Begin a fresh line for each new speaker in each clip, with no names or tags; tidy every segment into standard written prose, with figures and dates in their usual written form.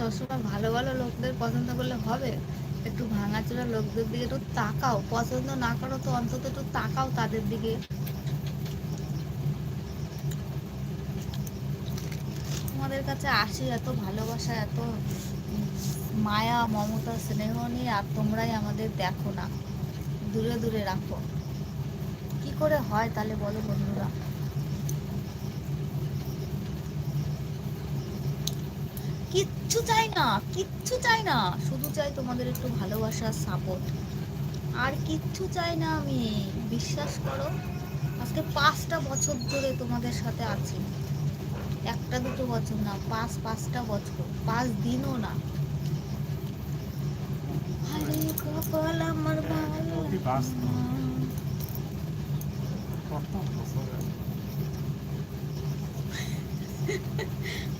সবসময় ভালো ভালো লোকদের পছন্দ করলে হবে? একটু ভাঙাচোরা লোকদের দিকে একটু তাকাও, পছন্দ না করো তো অন্তত একটু তাকাও তাদের দিকে। তোমাদের কাছে আসি এত ভালোবাসা, এত মায়া মমতা স্নেহ নিয়ে, আর তোমরাই আমাদের দেখো না, দূরে দূরে রাখো। কি করে হয় তাহলে বলো বন্ধুরা? কিচ্ছু চাই না, কিচ্ছু চাই না, শুধু চাই তোমাদের একটু ভালোবাসা, সাপোর্ট, আর কিচ্ছু চাই না আমি। বিশ্বাস করো, আজকে 5টা বছর ধরে তোমাদের সাথে আছি। একটা দুটো বছর না, 5টা বছর, 5 দিনও না। আরে কপাল আমার ভালো।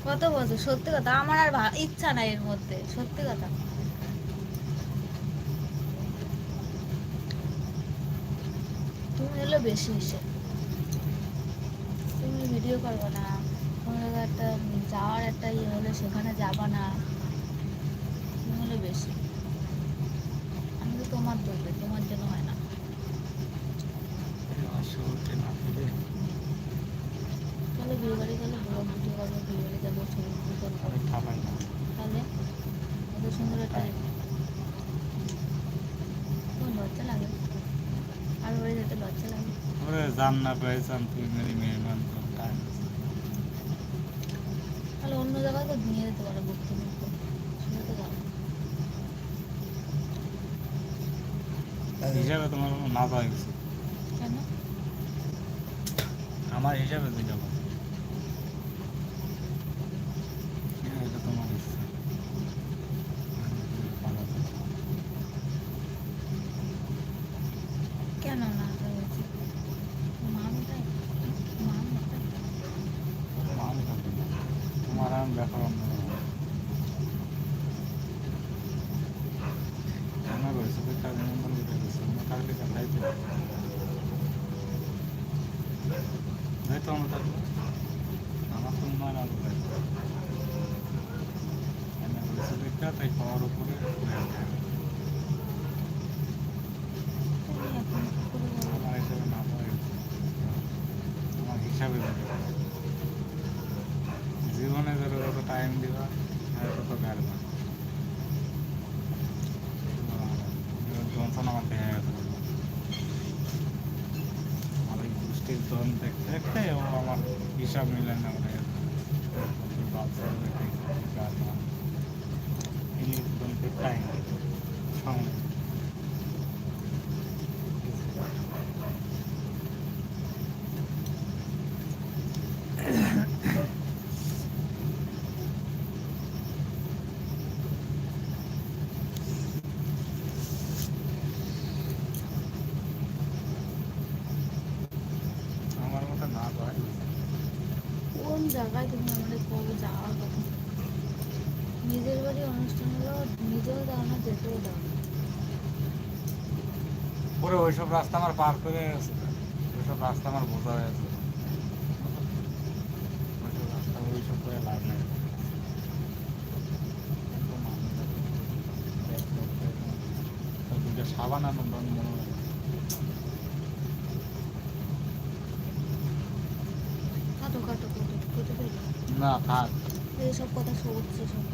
কত বছর, সত্যি কথা আমার আর ইচ্ছা নাই এর মধ্যে, সত্যি কথা। তুমি হলো বেশি এসে, তুমি ভিডিও করবে না, কোনো জায়গায় একটা যাওয়ার একটা ইয়ে হলে সেখানে যাবা না, তুমি হলো বেশি। আমি তো তোমার বলবে, তোমার জন্য হয় না। চলো বিয়ে বাড়ি গেলে ব্লগ ভিডিও করবো, বিয়ে বাড়ি যাবো, ছবি ভিডিও করবো, তাহলে এত সুন্দর একটা তোমার লজ্জা লাগে? আর বাড়ি যেতে লজ্জা লাগে? তাহলে অন্য জায়গায় তো নিয়ে যেতে পারো ঘুরতে ঘুরতে, সেটা তো যাবো।
হিসাবে তোমার না পাওয়া গেছে,
কেন?
আমার হিসাবে দুইটা কথা। এটা তোমার ইচ্ছা।
কেন না তা হয়েছে? মামি তাই, মামি তাই।
আমি থাকি না, তোমার আমি ব্যাপার অন্য মনে করেছে কাজ নিমন্ত্রণ করতে গেছে, অন্য থাকলে খাইতে যাইতো, আমরা থাকবো, আমার তো মনে হয় না রান্না করেছে দেখা, তাই খাওয়ার উপরে
তুমি এখন কি করে বলো?
আমার হিসাবে না পাওয়া গেছে, আমার হিসাবে জীবনে ধরো যত টাইম দিবা তত গাড়বা। জনসন আমার দেখা গেছে, আমার এই গোষ্ঠীর জন দেখতে দেখতে ও আমার হিসাব মিলে না হয়ে গেছে। টাইম সময় আমার মতো না পাই।
কোন জায়গায় তুমি আমাদের কবে যাওয়ার কথা? নিজের বাড়ি অনুষ্ঠান হলো, নিজেও দাও না, যেতেও দাও না।
পুরো ওইসব রাস্তা আমার পার করে আছে, ওইসব রাস্তা আমার বোঝা হয়ে আছে, ওইসব রাস্তা ওইসব করে লাভ নেই। দুটো সাবান আনন্দ মনে হয়
কাটো কাটো কাটো কেটে ফেলো।
না থাক।
এইসব কথা শুনছে সব।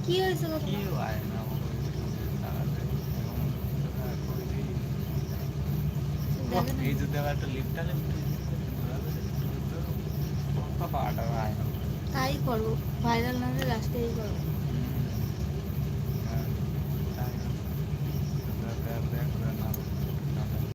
কি হয়েছে গো তোমার?
কেউ আয় না আমার
দেখে না?
এই যদি আবার একটা লিফট আছে পাটা আয় না।
তাই করবো, ভাইরাল না হলে লাস্টে এই করবো।